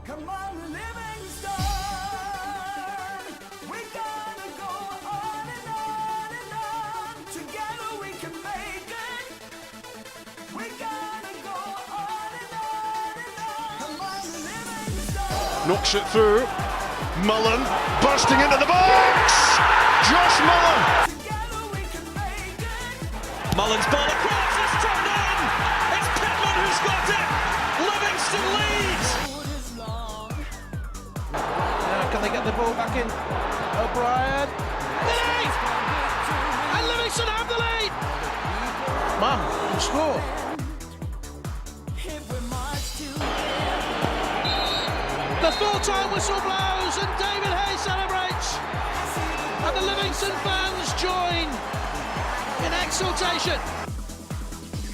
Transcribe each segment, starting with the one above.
Come on, Livingston, we're gonna go on and on and on. Together we can make it. We're gonna go on and on and on. Come on, Livingston. Knocks it through. Mullen bursting into the box. Josh Mullen. Together we can make it. Mullen's ball across. It's turned in. It's Pittman who's got it. Livingston leads. Road is long. Can they get the ball back in? O'Brien. Lead! And Livingston have the lead. Man, score. If we march to The full-time whistle blows and David Hayes celebrates. And the Livingston fans join in exultation.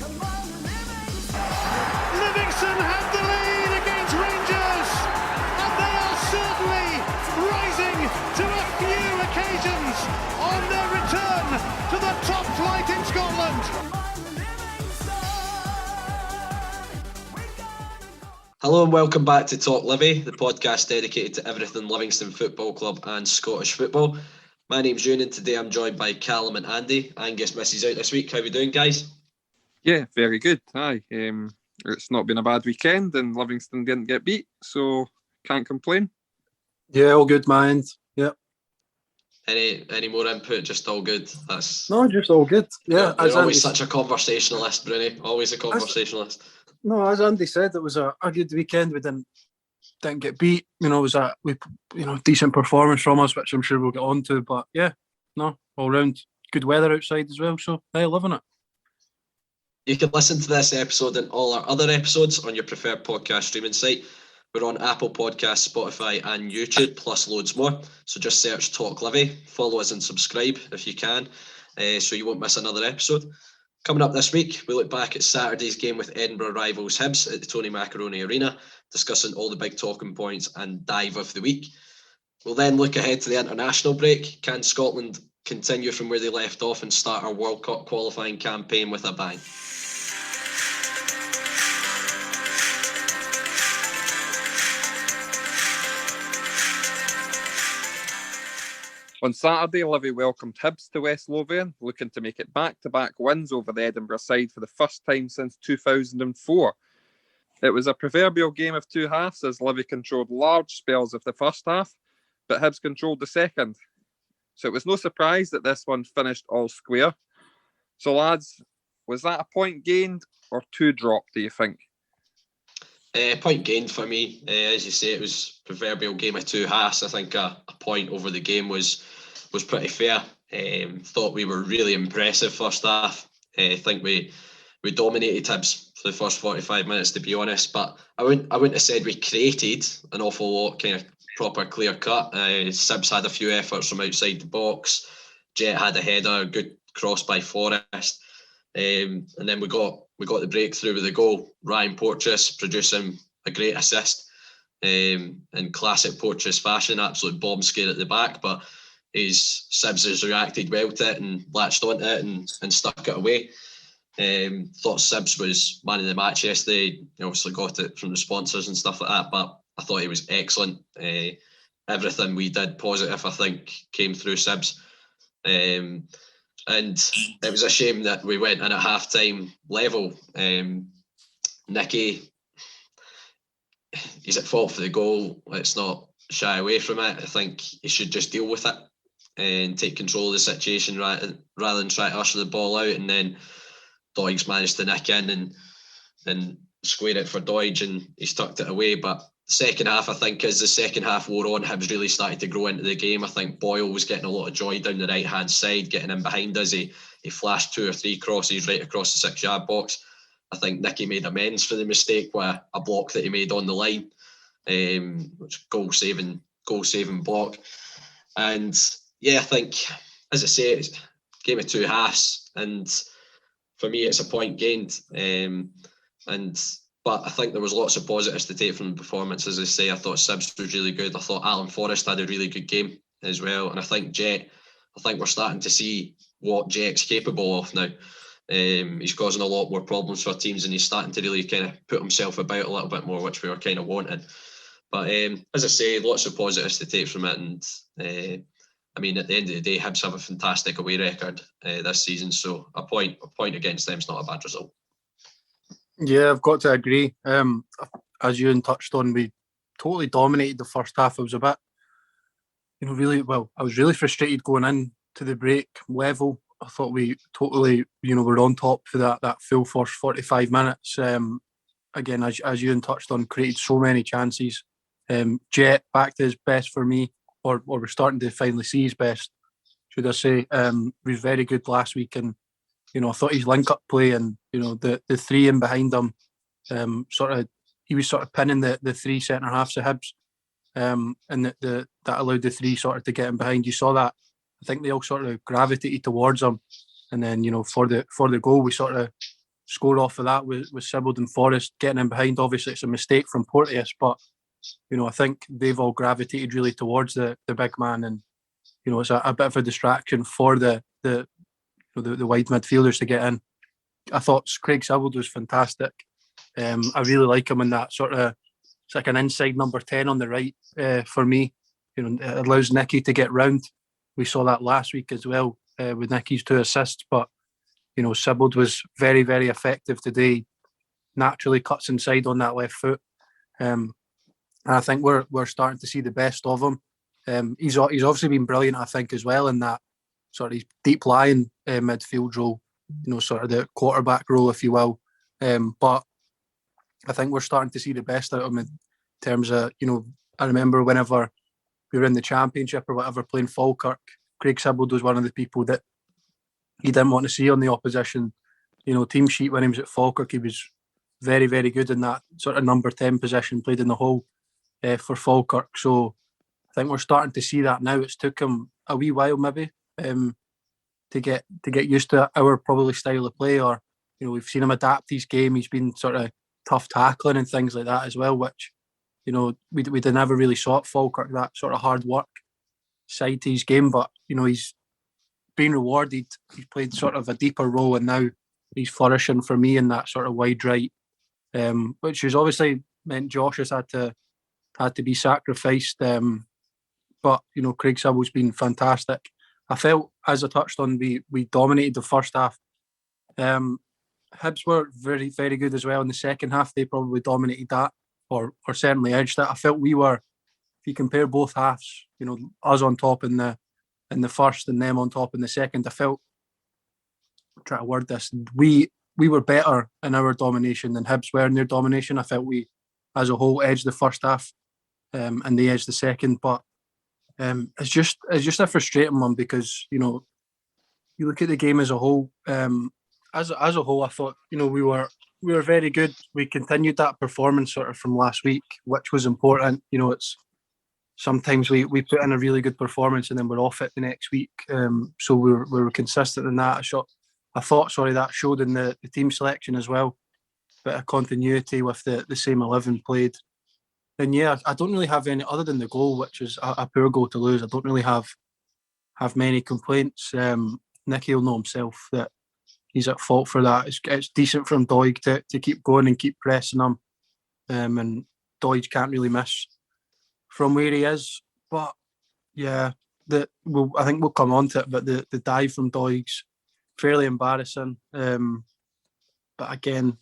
come on, Livingston. Livingston have the lead against Rangers, and they are certainly rising to a few occasions on their return to the top flight in Scotland. Come on, Livingston. We're gonna go. Hello and welcome back to TalkLivi, the podcast dedicated to everything Livingston Football Club and Scottish football. My name's Ewan and today I'm joined by Callum and Andy. Angus misses out this week. How are we doing, guys? Yeah, very good. Aye, it's not been a bad weekend, and Livingston didn't get beat, so can't complain. Yeah, all good, mind. Yeah. Any more input? Just all good. That's No, just all good. Yeah, You're as Andy, always such a conversationalist, Bruni. Always a conversationalist. no, as Andy said, it was a good weekend. We didn't get beat. You know, it was decent performance from us, which I'm sure we'll get on to. But yeah, no, all round good weather outside as well. So hey, loving it. You can listen to this episode and all our other episodes on your preferred podcast streaming site. We're on Apple Podcasts, Spotify and YouTube, plus loads more. So just search TalkLivi, follow us and subscribe if you can, so you won't miss another episode. Coming up this week, we look back at Saturday's game with Edinburgh rivals Hibs at the Tony Macaroni Arena, discussing all the big talking points and dive of the week. We'll then look ahead to the international break. Can Scotland continue from where they left off and start our World Cup qualifying campaign with a bang? On Saturday, Livy welcomed Hibs to West Lothian, looking to make it back-to-back wins over the Edinburgh side for the first time since 2004. It was a proverbial game of two halves as Livy controlled large spells of the first half, but Hibs controlled the second. So it was no surprise that this one finished all square. So lads, was that a point gained or two dropped, do you think? Point gained for me. As you say, it was proverbial game of two halves. I think a point over the game was pretty fair. Thought we were really impressive first half. I think we dominated Hibs for the first 45 minutes, to be honest. But I wouldn't have said we created an awful lot, kind of proper clear cut. Sibs had a few efforts from outside the box. Jet had a header, good cross by Forrest. And then we got the breakthrough with the goal. Ryan Porteous producing a great assist in classic Porteous fashion, absolute bomb scare at the back, but Sibs has reacted well to it and latched onto it and stuck it away. Thought Sibs was man of the match yesterday. He obviously got it from the sponsors and stuff like that, but I thought he was excellent. Everything we did positive, I think, came through Sibs. And it was a shame that we went in at half-time level. Nicky, he's at fault for the goal. Let's not shy away from it. I think he should just deal with it and take control of the situation rather than try to usher the ball out. And then Doig managed to nick in and square it for Doig, and he's tucked it away. But second half, I think, as the second half wore on, Hibs really started to grow into the game. I think Boyle was getting a lot of joy down the right-hand side, getting in behind us. He flashed 2 or 3 crosses right across the 6-yard box. I think Nicky made amends for the mistake with a block that he made on the line, which goal-saving block. And yeah, I think, as I say, it's a game of two halves, and for me, it's a point gained. But I think there was lots of positives to take from the performance. As I say, I thought Sibs was really good. I thought Alan Forrest had a really good game as well. And I think we're starting to see what Jet's capable of now. He's causing a lot more problems for teams, and he's starting to really kind of put himself about a little bit more, which we were kind of wanting. But as I say, lots of positives to take from it. And I mean, at the end of the day, Hibs have a fantastic away record this season. So a point against them is not a bad result. Yeah, I've got to agree. As Ewan touched on, we totally dominated the first half. I was a bit, I was really frustrated going in to the break level. I thought we totally, were on top for that full first 45 minutes. Again, as Ewan touched on, created so many chances. Jet back to his best for me, or we're starting to finally see his best, should I say. He was very good last week, and I thought his link-up play and the three in behind him, he was sort of pinning the three centre halves of Hibs, and that allowed the three sort of to get in behind. You saw that. I think they all sort of gravitated towards him, and then for the goal we sort of scored off of that with Sibbald and Forrest getting in behind. Obviously, it's a mistake from Porteous, but I think they've all gravitated really towards the big man, and it's a bit of a distraction for the wide midfielders to get in. I thought Craig Sibbald was fantastic. I really like him in that sort of, it's like an inside number 10 on the right for me. It allows Nicky to get round. We saw that last week as well with Nicky's 2 assists, but Sibbald was very, very effective today. Naturally cuts inside on that left foot. And I think we're starting to see the best of him. He's obviously been brilliant, I think, as well in that sort of deep lying midfield role, sort of the quarterback role, if you will. But I think we're starting to see the best out of him in terms of, I remember whenever we were in the Championship or whatever playing Falkirk, Craig Sibbald was one of the people that he didn't want to see on the opposition, team sheet when he was at Falkirk. He was very, very good in that sort of number 10 position, played in the hole for Falkirk. So I think we're starting to see that now. It's took him a wee while maybe to get used to our probably style of play, or we've seen him adapt his game. He's been sort of tough tackling and things like that as well, which we never really saw at Falkirk, that sort of hard work side to his game. But he's been rewarded. He's played sort of a deeper role, and now he's flourishing for me in that sort of wide right, which has obviously meant Josh has had to be sacrificed. But Craig Sibbald's been fantastic. I felt, as I touched on, we dominated the first half. Hibs were very, very good as well in the second half. They probably dominated that, or certainly edged it. I felt we were, if you compare both halves, us on top in the first and them on top in the second, I felt, I'm trying to word this, we were better in our domination than Hibs were in their domination. I felt we, as a whole, edged the first half, and they edged the second. But it's just a frustrating one, because you look at the game as a whole. As a whole, I thought we were very good. We continued that performance sort of from last week, which was important. It's sometimes we put in a really good performance and then we're off it the next week. So we were consistent in that. I thought that showed in the team selection as well. Bit of continuity with the same 11 played. And yeah, I don't really have any, other than the goal, which is a poor goal to lose. I don't really have many complaints. Nicky will know himself that he's at fault for that. It's decent from Doig to keep going and keep pressing him. And Doig can't really miss from where he is. But yeah, I think we'll come on to it, but the dive from Doig's fairly embarrassing. But again,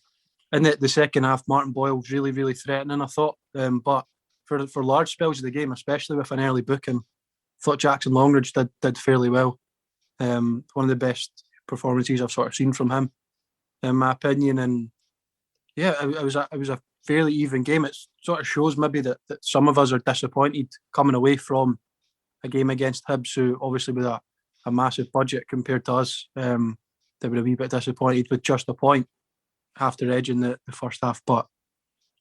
in the second half, Martin Boyle was really, really threatening, I thought. But for large spells of the game, especially with an early booking, I thought Jackson Longridge did fairly well. One of the best performances I've sort of seen from him, in my opinion. And yeah, it was a fairly even game. It sort of shows maybe that some of us are disappointed coming away from a game against Hibs, who obviously with a massive budget compared to us, they were a wee bit disappointed with just a point after edging the first half. But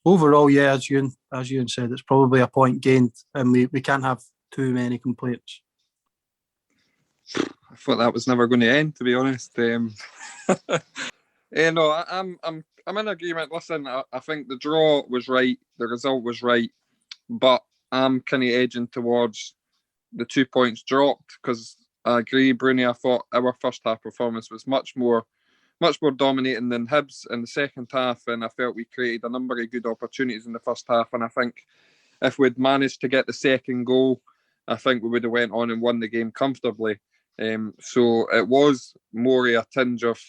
overall, yeah, as Ewan said, it's probably a point gained, and we can't have too many complaints. I thought that was never going to end, to be honest. No, I'm in agreement. Listen, I think the draw was right, the result was right, but I'm kind of edging towards the 2 points dropped, because I agree, Bruni. I thought our first half performance was much more dominating than Hibs in the second half, and I felt we created a number of good opportunities in the first half. And I think if we'd managed to get the second goal, I think we would have went on and won the game comfortably. So it was more a tinge of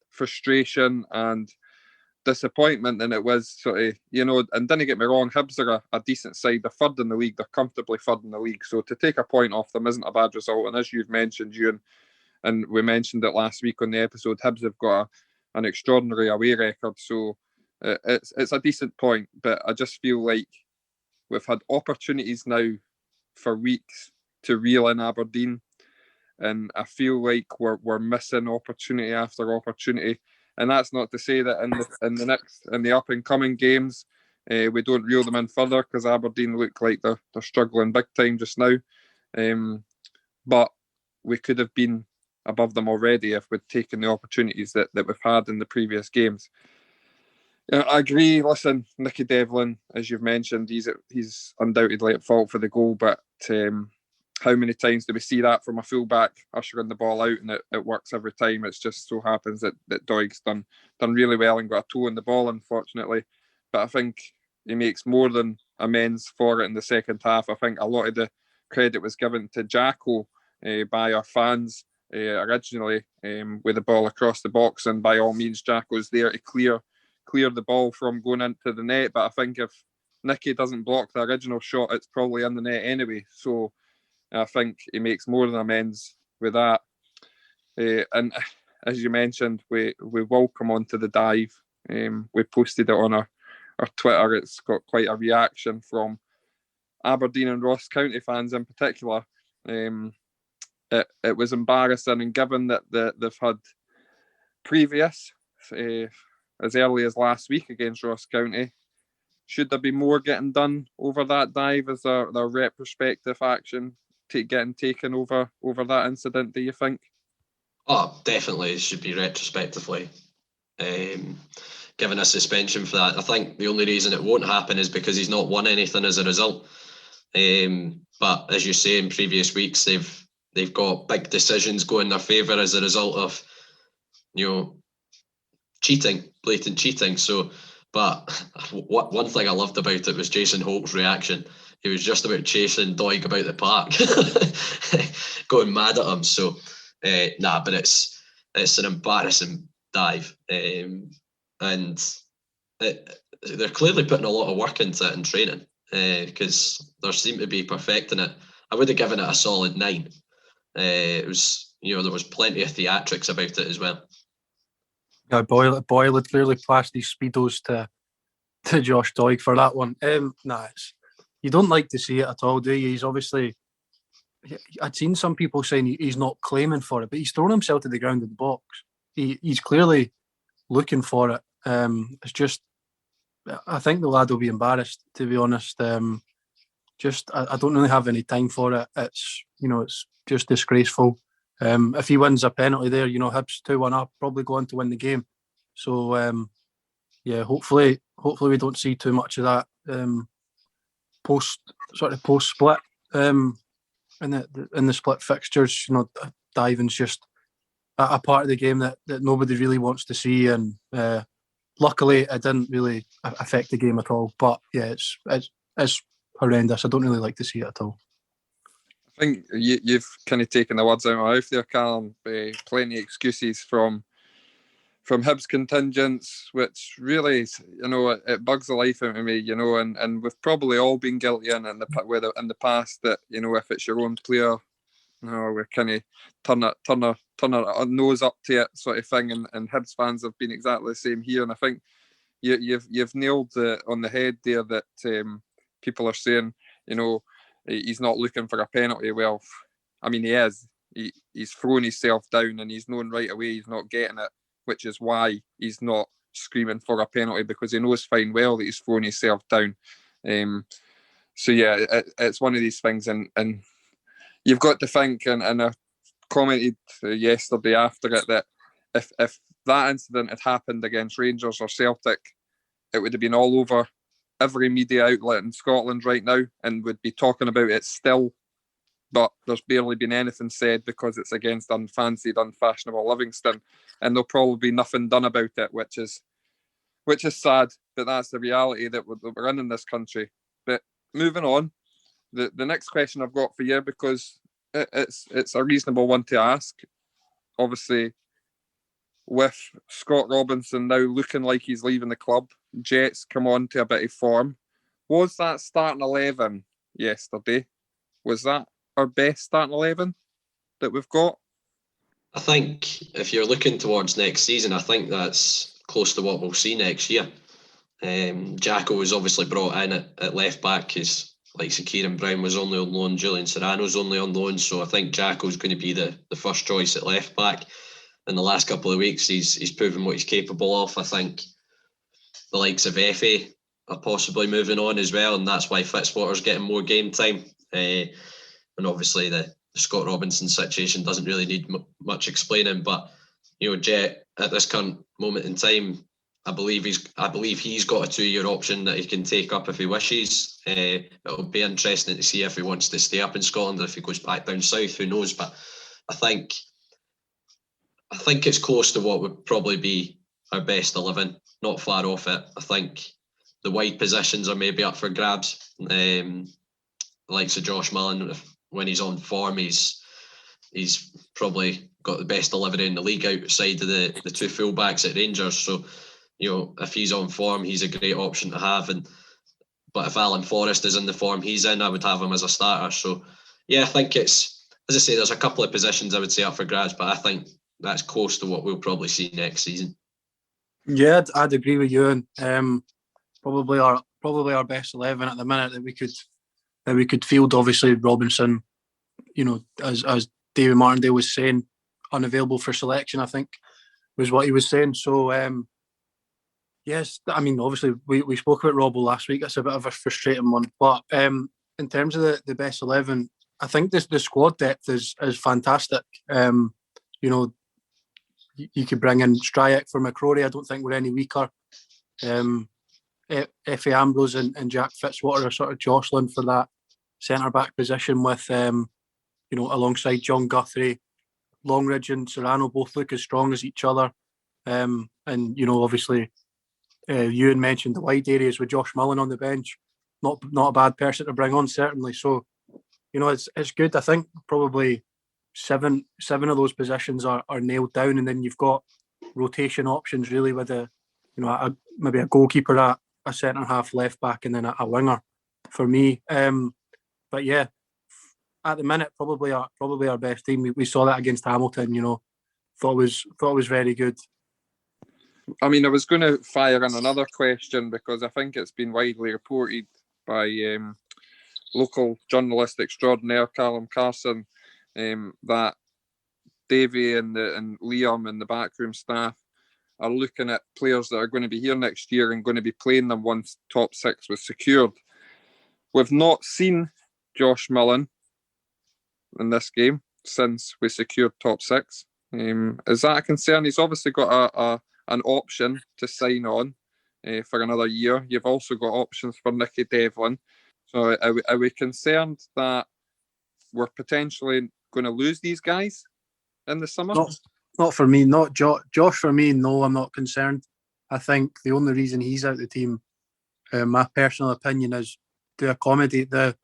frustration and disappointment than it was sort of, and don't get me wrong, Hibs are a decent side. They're third in the league. They're comfortably third in the league. So to take a point off them isn't a bad result. And as you've mentioned, Ewan, and we mentioned it last week on the episode, Hibs have got an extraordinary away record. So it's a decent point. But I just feel like we've had opportunities now for weeks to reel in Aberdeen. And I feel like we're missing opportunity after opportunity. And that's not to say that in the up and coming games we don't reel them in further, because Aberdeen look like they're struggling big time just now. But we could have been above them already if we'd taken the opportunities that we've had in the previous games. I agree. Listen, Nicky Devlin, as you've mentioned, he's undoubtedly at fault for the goal, but how many times do we see that from a fullback ushering the ball out, and it works every time? It's just so happens that Doig's done really well and got a toe in the ball, unfortunately. But I think he makes more than amends for it in the second half. I think a lot of the credit was given to Jacko by our fans originally with the ball across the box, and by all means Jacko's there to clear the ball from going into the net. But I think if Nicky doesn't block the original shot, it's probably in the net anyway. So I think he makes more than amends with that. And as you mentioned, we will come on to the dive. We posted it on our Twitter. It's got quite a reaction from Aberdeen and Ross County fans in particular. It was embarrassing, and given that they've had previous, as early as last week against Ross County, should there be more getting done over that dive? Is there retrospective action getting taken over that incident, do you think? Oh, definitely it should be retrospectively given a suspension for that. I think the only reason it won't happen is because he's not won anything as a result. But as you say, in previous weeks they've got big decisions going in their favour as a result of blatant cheating. So, but one thing I loved about it was Jason Holt's reaction. He was just about chasing Doig about the park, going mad at him. So, but it's an embarrassing dive, and they're clearly putting a lot of work into it in training, because they seem to be perfecting it. I would have given it a solid 9. It was, there was plenty of theatrics about it as well. Yeah, Boyle had clearly passed these speedos to Josh Doig for that one. You don't like to see it at all, do you? He's obviously, I'd seen some people saying he's not claiming for it, but he's thrown himself to the ground in the box. He's clearly looking for it. It's just, I think the lad will be embarrassed, to be honest. I don't really have any time for it. It's just disgraceful. If he wins a penalty there, Hibs 2-1 up, probably going to win the game. So hopefully we don't see too much of that post split in the split fixtures. Diving's just a part of the game that nobody really wants to see, and luckily it didn't really affect the game at all. But yeah, it's horrendous. I don't really like to see it at all. I think you've kind of taken the words out of my mouth there, Callum. Plenty of excuses from Hibs contingents, which really, it bugs the life out of me, and we've probably all been guilty in the past that, if it's your own player, we're kind of turn our nose up to it sort of thing, and Hibs fans have been exactly the same here. And I think you've nailed it on the head there, that people are saying, he's not looking for a penalty. Well, I mean, he is. He's thrown himself down, and he's known right away he's not getting it, which is why he's not screaming for a penalty, because he knows fine well that he's thrown himself down. So yeah, it's one of these things, and you've got to think, and I commented yesterday after it, that if that incident had happened against Rangers or Celtic, it would have been all over every media outlet in Scotland right now, and would be talking about it still. But there's barely been anything said because it's against unfancied, unfashionable Livingston, and there'll probably be nothing done about it, which is sad. But that's the reality that we're in this country. But moving on. The next question I've got for you, because it's a reasonable one to ask. Obviously, with Scott Robinson now looking like he's leaving the club, Jets come on to a bit of form. Was that starting 11 yesterday? Was that our best starting 11 that we've got? I think if you're looking towards next season, I think that's close to what we'll see next year. Jacko was obviously brought in at left back because, like, Kieran Brown was only on loan, Julian Serrano's only on loan, so I think Jacko's going to be the first choice at left back. In the last couple of weeks, he's proven what he's capable of. I think the likes of Effie are possibly moving on as well, and that's why Fitzwater's getting more game time. And obviously the Scott Robinson situation doesn't really need much explaining, but Jet at this current moment in time, I believe he's got a 2-year option that he can take up if he wishes. It'll be interesting to see if he wants to stay up in Scotland or if he goes back down south. Who knows? But I think it's close to what would probably be our best 11. Not far off it. I think the wide positions are maybe up for grabs. The likes of Josh Mullen, when he's on form, he's probably got the best delivery in the league outside of the two fullbacks at Rangers. So, if he's on form, he's a great option to have. But if Alan Forrest is in the form he's in, I would have him as a starter. So, yeah, I think it's, as I say, there's a couple of positions I would say up for grabs, but I think that's close to what we'll probably see next season. Yeah, I'd agree with you. And probably our best 11 at the minute that we could field. Obviously, Robinson, as David Martindale was saying, unavailable for selection, I think, was what he was saying. So, yes, I mean, obviously, we spoke about Robbo last week. It's a bit of a frustrating one. But in terms of the best 11, I think the squad depth is fantastic. You could bring in Stryjek for McCrory. I don't think we're any weaker. Effie Ambrose and Jack Fitzwater are sort of jostling for that centre-back position with, alongside John Guthrie. Longridge and Serrano both look as strong as each other. Obviously, Ewan mentioned the wide areas with Josh Mullen on the bench. Not a bad person to bring on, certainly. So, it's good. I think probably seven of those positions are nailed down, and then you've got rotation options really with maybe a goalkeeper, a centre half, left back, and then a winger for me. But yeah, at the minute, probably our best team. We saw that against Hamilton. Thought it was very good. I mean, I was going to fire in another question because I think it's been widely reported by local journalist extraordinaire Callum Carson that Davy and Liam and the backroom staff are looking at players that are going to be here next year and going to be playing them once top 6 was secured. We've not seen Josh Mullen in this game since we secured top 6. Is that a concern? He's obviously got an option to sign on for another year. You've also got options for Nicky Devlin. So are we concerned that we're potentially going to lose these guys in the summer? Not for me. Not Josh for me. No, I'm not concerned. I think the only reason he's out of the team, my personal opinion, is to accommodate the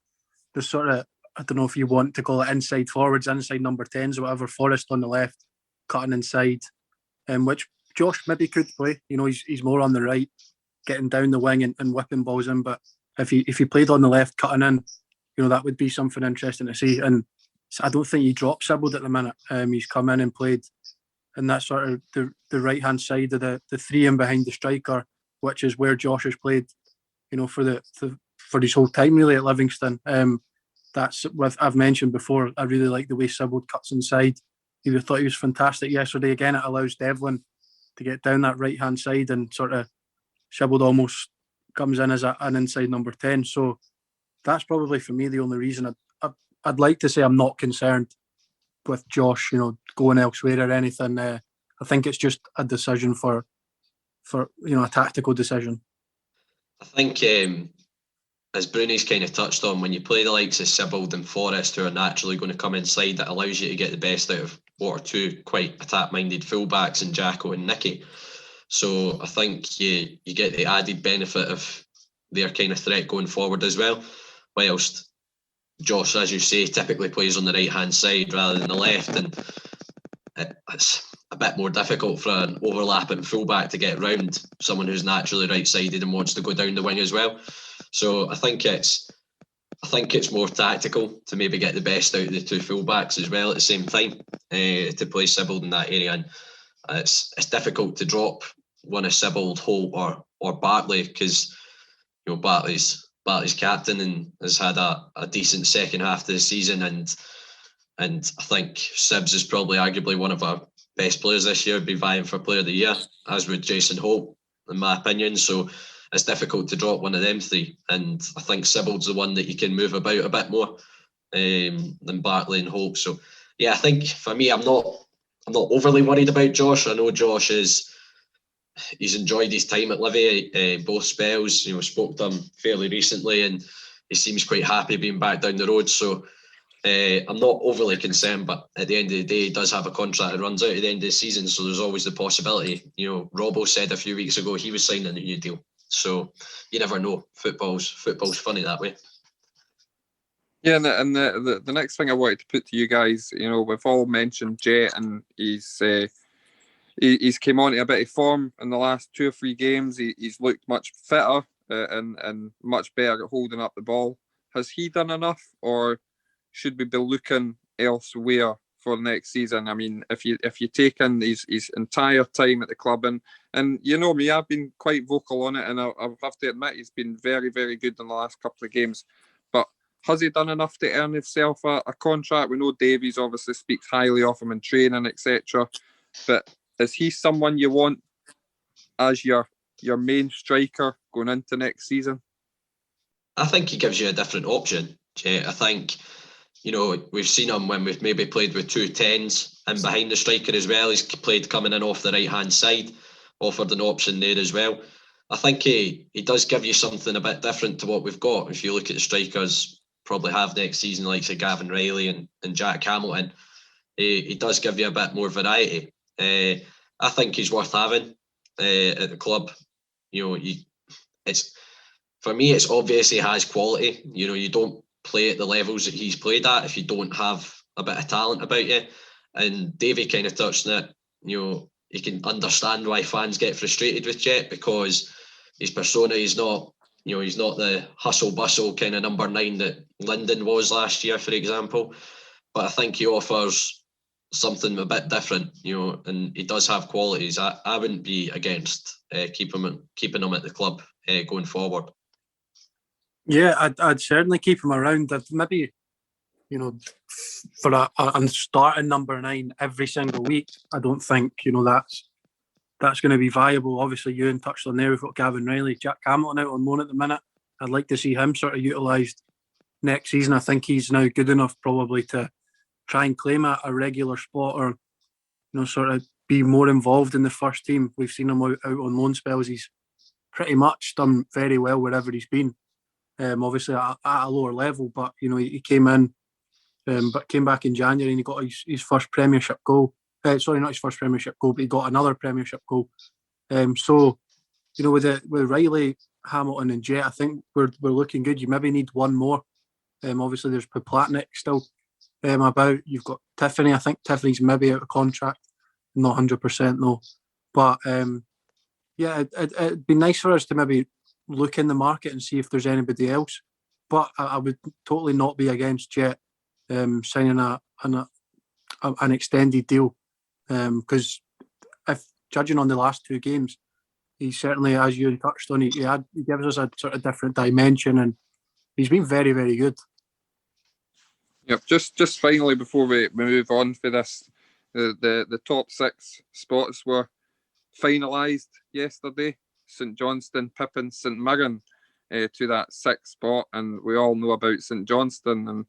sort of, I don't know if you want to call it inside forwards, inside number 10s, or whatever. Forrest on the left, cutting inside, which Josh maybe could play. He's more on the right, getting down the wing and whipping balls in. But if he played on the left, cutting in, that would be something interesting to see. And I don't think he dropped Sibbald at the minute. He's come in and played in that sort of the right hand side of the three in behind the striker, which is where Josh has played. For his whole time really at Livingston. That's what I've mentioned before. I really like the way Sibbald cuts inside. I thought he was fantastic yesterday. Again, it allows Devlin to get down that right hand side, and sort of Sibbald almost comes in as an inside number 10. So that's probably for me the only reason. I'd like to say I'm not concerned with Josh, going elsewhere or anything. I think it's just a decision for a tactical decision. I think, as Bruni's kind of touched on, when you play the likes of Sibbald and Forrest, who are naturally going to come inside, that allows you to get the best out of one or two quite attack-minded fullbacks in Jacko and Nicky. So I think you get the added benefit of their kind of threat going forward as well. whilst Josh, as you say, typically plays on the right-hand side rather than the left, and it's a bit more difficult for an overlapping fullback to get round someone who's naturally right-sided and wants to go down the wing as well. So I think it's more tactical to maybe get the best out of the two fullbacks as well at the same time, to play Sibbald in that area. And it's difficult to drop one of Sibbald, Holt or Bartley, because Bartley's captain and has had a decent second half of the season, and I think Sibbs is probably arguably one of our best players this year, be vying for Player of the Year, as would Jason Holt, in my opinion. So it's difficult to drop one of them three, and I think Sibbald's the one that you can move about a bit more than Bartley and Holt. So yeah, I think for me, I'm not overly worried about Josh. I know Josh he's enjoyed his time at Livi, both spells. Spoke to him fairly recently, and he seems quite happy being back down the road. So I'm not overly concerned, but at the end of the day, he does have a contract that runs out at the end of the season, so there's always the possibility. Robbo said a few weeks ago he was signing a new deal, so you never know. Football's funny that way. Yeah, and the next thing I wanted to put to you guys, we've all mentioned Jet, and he's came on to a bit of form in the last 2 or 3 games. He's looked much fitter and much better at holding up the ball. Has he done enough, or should we be looking elsewhere for next season? I mean, if you take in his entire time at the club, and me, I've been quite vocal on it, and I'll have to admit he's been very, very good in the last couple of games. But has he done enough to earn himself a contract? We know Davies obviously speaks highly of him in training, etc. But is he someone you want as your main striker going into next season? I think he gives you a different option, Jet. I think, we've seen him when we've maybe played with 2 10s and behind the striker as well. He's played coming in off the right-hand side, offered an option there as well. I think he does give you something a bit different to what we've got. If you look at the strikers probably have next season, like say Gavin Riley and Jack Hamilton, he does give you a bit more variety. I think he's worth having at the club. For me, it's obvious he has quality. You don't play at the levels that he's played at if you don't have a bit of talent about you. And Davey kind of touched on it. You can understand why fans get frustrated with Jet, because his persona is not, he's not the hustle bustle kind of number 9 that Linden was last year, for example. But I think he offers something a bit different, and he does have qualities. I wouldn't be against keeping him at the club going forward. Yeah, I'd certainly keep him around. I'd maybe, for a starting number 9 every single week, I don't think, that's going to be viable. Obviously, Ewan touched on there. We've got Gavin Riley, Jack Hamilton out on loan at the minute. I'd like to see him sort of utilised next season. I think he's now good enough probably to try and claim a regular spot, or sort of be more involved in the first team. We've seen him out on loan spells. He's pretty much done very well wherever he's been. Obviously at a lower level, but he came in, but came back in January and he got his first Premiership goal. Sorry, not his first Premiership goal, but he got another Premiership goal. So with Riley, Hamilton, and Jet, I think we're looking good. You maybe need one more. Obviously, there's Poplatnik still about. You've got Tiffany. I think Tiffany's maybe out of contract. Not 100% no, but yeah, it'd be nice for us to maybe look in the market and see if there's anybody else. But I would totally not be against Jet signing an extended deal, because if judging on the last 2 games, he certainly, as you touched on, he gives us a sort of different dimension, and he's been very, very good. Yep. Just finally before we move on for this, the top 6 spots were finalised yesterday. St Johnstone, Pippin, St Mirren to that 6th spot, and we all know about St Johnstone. And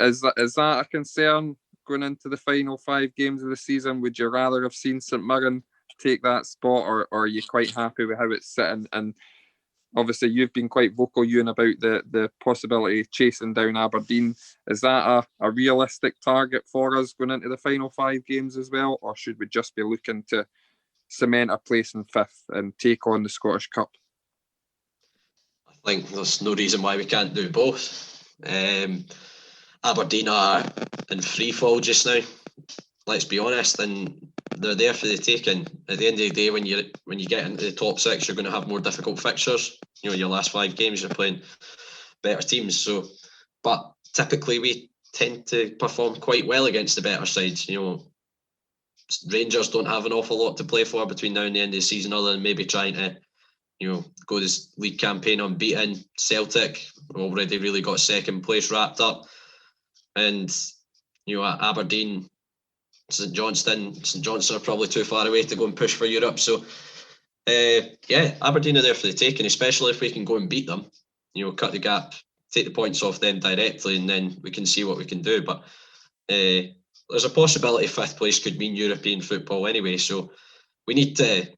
is that a concern going into the final 5 games of the season? Would you rather have seen St Mirren take that spot, or are you quite happy with how it's sitting? And obviously you've been quite vocal, Ewan, about the possibility of chasing down Aberdeen. Is that a realistic target for us going into the final 5 games as well, or should we just be looking to cement a place in 5th and take on the Scottish Cup? think there's no reason why we can't do both. Aberdeen are in free fall just now. Let's be honest, and they're there for the taking. At the end of the day, when you get into the top six, you're going to have more difficult fixtures. Your last 5 games, you're playing better teams. So, but typically we tend to perform quite well against the better sides. Rangers don't have an awful lot to play for between now and the end of the season, other than maybe trying to, go this league campaign unbeaten. Celtic already really got second place wrapped up, and Aberdeen, St Johnstone are probably too far away to go and push for Europe. So, Aberdeen are there for the taking, especially if we can go and beat them. Cut the gap, take the points off them directly, and then we can see what we can do. But there's a possibility 5th place could mean European football anyway. So we need to.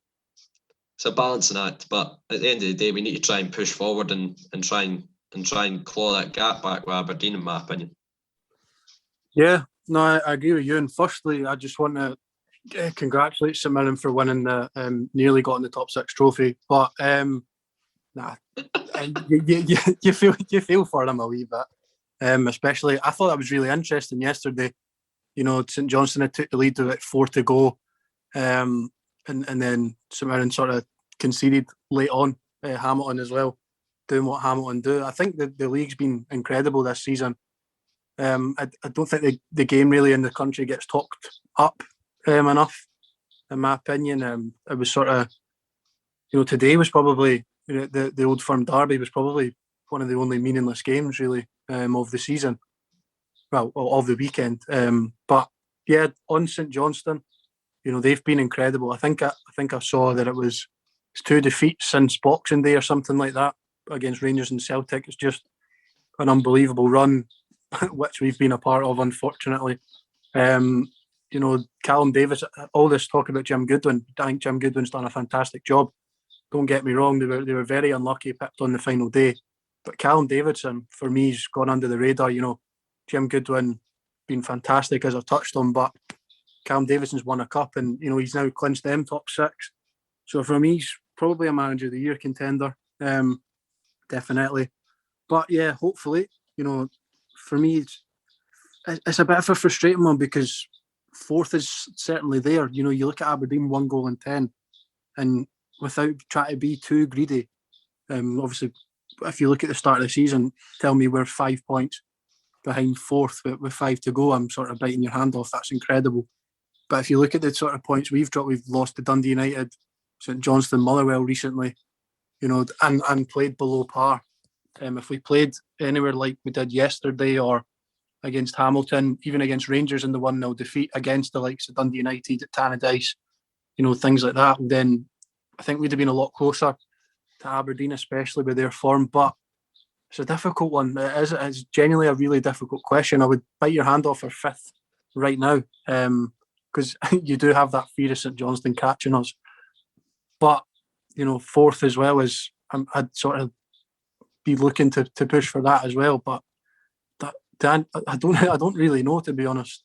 It's a balancing act, but at the end of the day, we need to try and push forward and try and claw that gap back with Aberdeen, in my opinion. Yeah, no, I agree with you. And firstly, I just want to congratulate St Mirren for winning the nearly got in the top 6 trophy. But you feel for them a wee bit. Especially, I thought that was really interesting yesterday. St Johnstone had took the lead with 4 to go, and then St Mirren sort of conceded late on. Hamilton as well, doing what Hamilton do. I think the league's been incredible this season. I don't think the game really in the country gets talked up enough, in my opinion. It was sort of, today was probably, the Old Firm derby was probably one of the only meaningless games really of the season, well, of the weekend. But yeah, on St Johnstone, they've been incredible. I think I saw that it's 2 defeats since Boxing Day or something like that against Rangers and Celtic. It's just an unbelievable run, which we've been a part of, unfortunately. Callum Davis, all this talk about Jim Goodwin, I think Jim Goodwin's done a fantastic job. Don't get me wrong, they were very unlucky, picked on the final day. But Callum Davidson, for me, has gone under the radar. Jim Goodwin been fantastic, as I've touched on, but Callum Davidson's won a cup, and he's now clinched them top 6. So for me, he's probably a Manager of the Year contender, definitely. But yeah, hopefully, for me, it's a bit of a frustrating one because 4th is certainly there. You look at Aberdeen, 1 goal in 10, and without trying to be too greedy, obviously, if you look at the start of the season, tell me we're 5 points behind 4th with 5 to go, I'm sort of biting your hand off. That's incredible. But if you look at the sort of points we've dropped, we've lost to Dundee United, St Johnstone, Motherwell recently, and played below par. If we played anywhere like we did yesterday or against Hamilton, even against Rangers in the 1-0 defeat, against the likes of Dundee United at Tannadice, things like that, then I think we'd have been a lot closer to Aberdeen, especially with their form. But it's a difficult one. It's genuinely a really difficult question. I would bite your hand off for 5th right now, because you do have that fear of St Johnstone catching us. But 4th as well is I'd sort of be looking to push for that as well. But I don't really know, to be honest.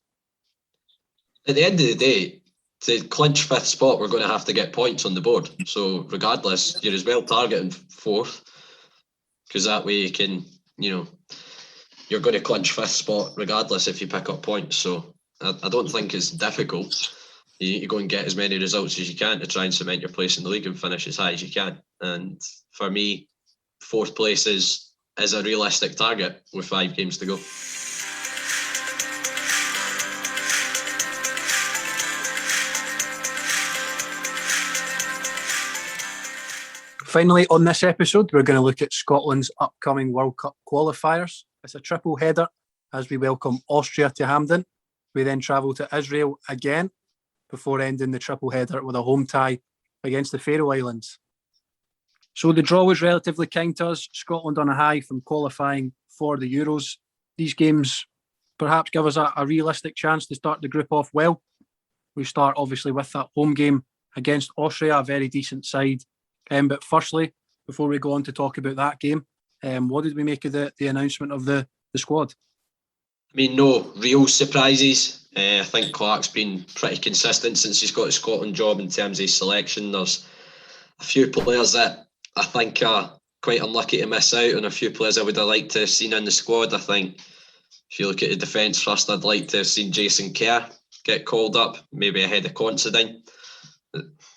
At the end of the day, to clinch 5th spot, we're going to have to get points on the board. So regardless, you're as well targeting 4th, because that way you can, you're going to clinch 5th spot regardless if you pick up points. So I don't think it's difficult. You go and get as many results as you can to try and cement your place in the league and finish as high as you can. And for me, 4th place is a realistic target with 5 games to go. Finally, on this episode, we're going to look at Scotland's upcoming World Cup qualifiers. It's a triple header as we welcome Austria to Hampden. We then travel to Isreal again before ending the triple header with a home tie against the Faroe Islands. So the draw was relatively kind to us. Scotland on a high from qualifying for the Euros. These games perhaps give us a realistic chance to start the group off well. We start obviously with that home game against Austria, a very decent side. But firstly, before we go on to talk about that game, what did we make of the announcement of the squad? I mean, no real surprises. I think Clark's been pretty consistent since he's got the Scotland job in terms of his selection. There's a few players that I think are quite unlucky to miss out on a few players I would have liked to have seen in the squad. I think if you look at the defence first, I'd like to have seen Jason Kerr get called up, maybe ahead of Considine.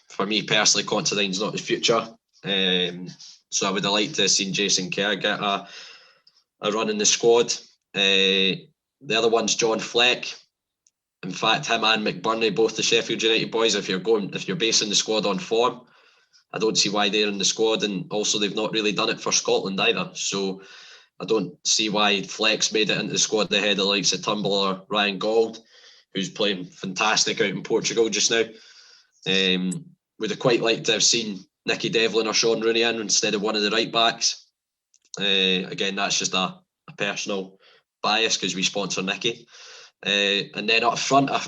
For me personally, Considine's not the future. So I would have liked to have seen Jason Kerr get a run in the squad. The other one's John Fleck. In fact, him and McBurney, both the Sheffield United boys, if you're basing the squad on form, I don't see why they're in the squad. And also they've not really done it for Scotland either. So I don't see why Fleck's made it into the squad ahead of the likes of Turnbull or Ryan Gauld, who's playing fantastic out in Portugal just now. Would have quite liked to have seen Nicky Devlin or Sean Rooney in instead of one of the right backs. Again, that's just a personal bias because we sponsor Nicky. And then up front, I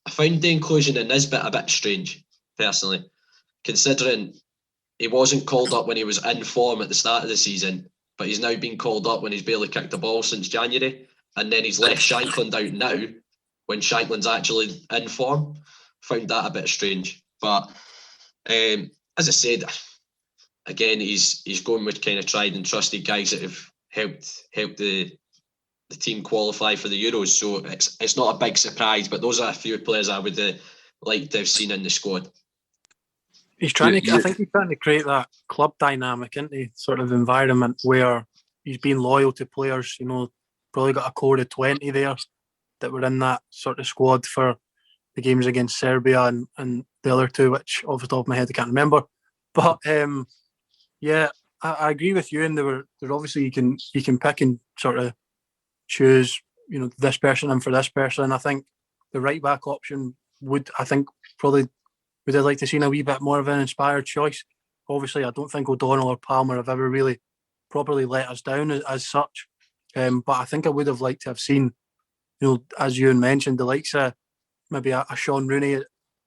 found the inclusion in Nisbet a bit strange, personally, considering he wasn't called up when he was in form at the start of the season, but he's now been called up when he's barely kicked a ball since January, and then he's left Shankland out now when Shankland's actually in form. Found that a bit strange. But as I said, again, he's going with kind of tried and trusted guys that have helped the team qualify for the Euros. So it's not a big surprise, but those are a few players I would like to have seen in the squad. He's trying to. I think he's trying to create that club dynamic, isn't he? Sort of environment where he's being loyal to players. You know, probably got a core of 20 there that were in that sort of squad for the games against Serbia and the other two, which off the top of my head I can't remember. But yeah, I agree with you. And there's obviously you can pick and sort of choose, you know, this person and for this person. I think the right back option probably would have liked to seen a wee bit more of an inspired choice. Obviously, I don't think O'Donnell or Palmer have ever really properly let us down as such. But I think I would have liked to have seen, you know, as Ewan mentioned, the likes of maybe a Sean Rooney.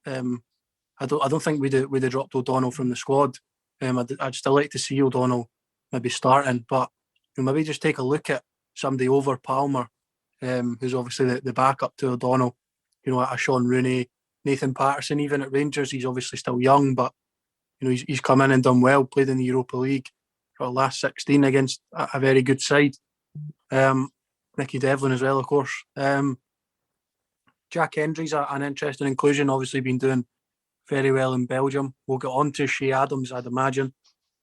I don't think we'd have dropped O'Donnell from the squad. I'd still like to see O'Donnell maybe starting, but you know, maybe just take a look at somebody over Palmer, who's obviously the backup to O'Donnell. You know, a Sean Rooney, Nathan Patterson, even at Rangers, he's obviously still young, but you know he's come in and done well. Played in the Europa League, got last 16 against a very good side. Nicky Devlin as well, of course. Jack Hendry's an interesting inclusion. Obviously, been doing very well in Belgium. We'll get on to Shea Adams, I'd imagine.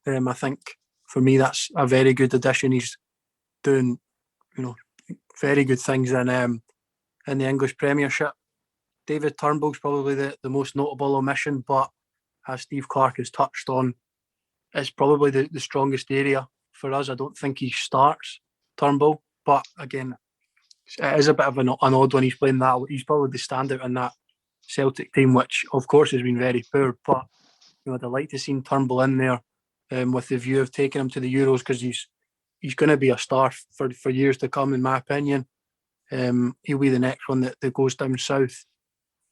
I think for me that's a very good addition. He's doing, you know, very good things in the English Premiership. David Turnbull's probably the most notable omission, but as Steve Clark has touched on, it's probably the strongest area for us. I don't think he starts Turnbull, but again, it is a bit of an odd one. He's playing that. He's probably the standout in that Celtic team, which of course has been very poor. But you know, I'd like to see Turnbull in there with the view of taking him to the Euros because he's going to be a star for years to come, in my opinion. He'll be the next one that goes down south.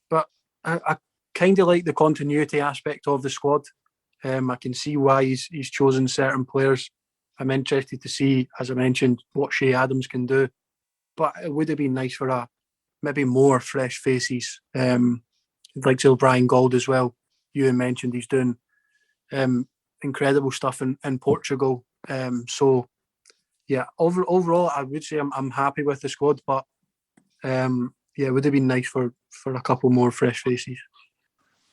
But I kind of like the continuity aspect of the squad. I can see why he's chosen certain players. I'm interested to see, as I mentioned, what Shea Adams can do. But it would have been nice for maybe more fresh faces. Like Brian Gauld as well. You mentioned he's doing incredible stuff in Portugal. So yeah, overall, I would say I'm happy with the squad, but yeah, it would have been nice for a couple more fresh faces.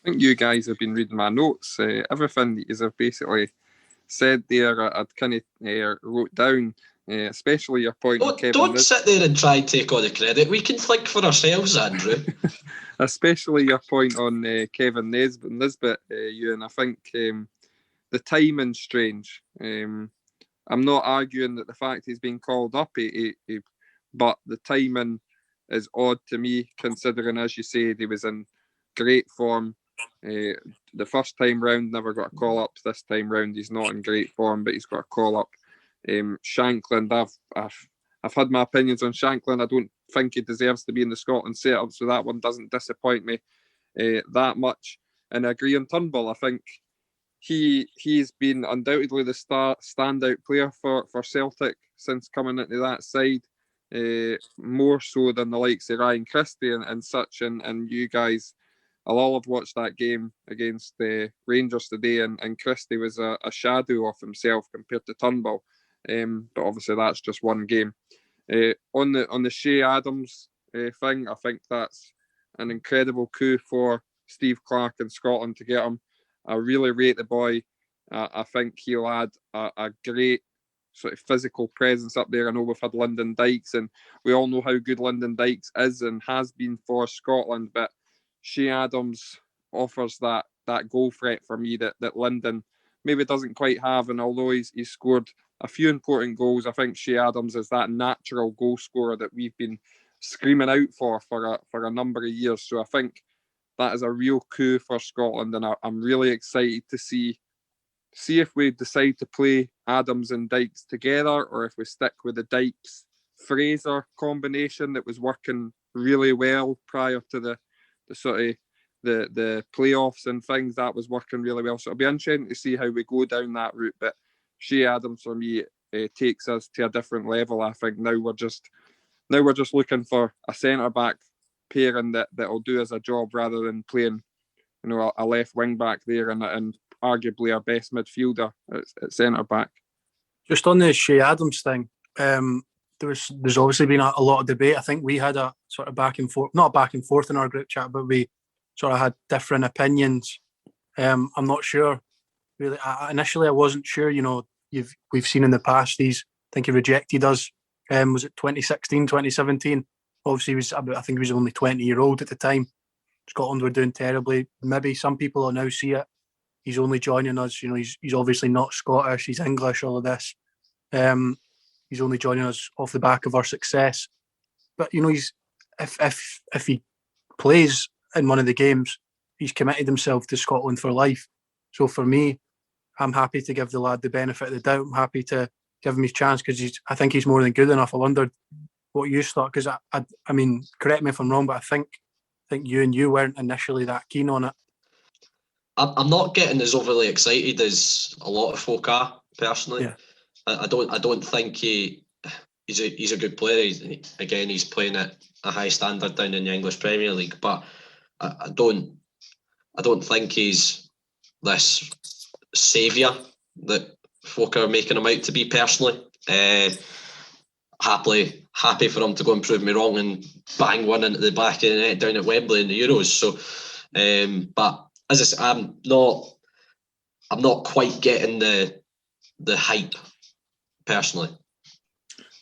I think you guys have been reading my notes. Everything that you have basically said there, I'd kind of wrote down, especially your point on Kevin. Don't sit there and try and take all the credit. We can think for ourselves, Andrew. Especially your point on Kevin Nisbet, Ewan. I think the timing's strange. I'm not arguing that the fact he's been called up, but the timing is odd to me, considering, as you said, he was in great form. The first time round, never got a call up. This time round, he's not in great form, but he's got a call up. Shankland, I've had my opinions on Shankland. I don't think he deserves to be in the Scotland setup, so that one doesn't disappoint me that much. And I agree on Turnbull. I think he's been undoubtedly the standout player for Celtic since coming into that side, more so than the likes of Ryan Christie and such. And you guys all have watched that game against the Rangers today, and Christie was a shadow of himself compared to Turnbull. But obviously that's just one game. On the Shea Adams thing, I think that's an incredible coup for Steve Clarke in Scotland to get him. I really rate the boy. I think he'll add a great sort of physical presence up there. I know we've had Lyndon Dykes, and we all know how good Lyndon Dykes is and has been for Scotland, but Shea Adams offers that goal threat for me that Lyndon maybe doesn't quite have. And although he's scored a few important goals, I think Shea Adams is that natural goal scorer that we've been screaming out for a number of years. So I think that is a real coup for Scotland, and I'm really excited to see if we decide to play Adams and Dykes together, or if we stick with the Dykes-Fraser combination that was working really well prior to the sort of the playoffs and things. That was working really well. So it'll be interesting to see how we go down that route. But Shea Adams for me takes us to a different level. I think now we're just looking for a centre back pairing that'll do us a job rather than playing, a left wing back there and arguably our best midfielder at centre back. Just on the Shea Adams thing, there's obviously been a lot of debate. I think we had a sort of back and forth, not back and forth in our group chat, but we sort of had different opinions. I'm not sure really. Initially, I wasn't sure. We've seen in the past I think he rejected us. Was it 2016, 2017? Obviously, I think he was only 20-year-old at the time. Scotland were doing terribly. Maybe some people will now see it. He's only joining us. He's obviously not Scottish. He's English. All of this. He's only joining us off the back of our success. But he's if he plays in one of the games, he's committed himself to Scotland for life. So for me, I'm happy to give the lad the benefit of the doubt. I'm happy to give him his chance because I think he's more than good enough. I wondered what you thought, because I mean, correct me if I'm wrong, but I think you weren't initially that keen on it. I'm not getting as overly excited as a lot of folk are, personally. Yeah. I don't think he's a good player. He's playing at a high standard down in the English Premier League, but I don't think he's this saviour that folk are making him out to be, personally. Happy for him to go and prove me wrong and bang one into the back of the net down at Wembley in the Euros. So, but as I said, I'm not quite getting the hype, personally.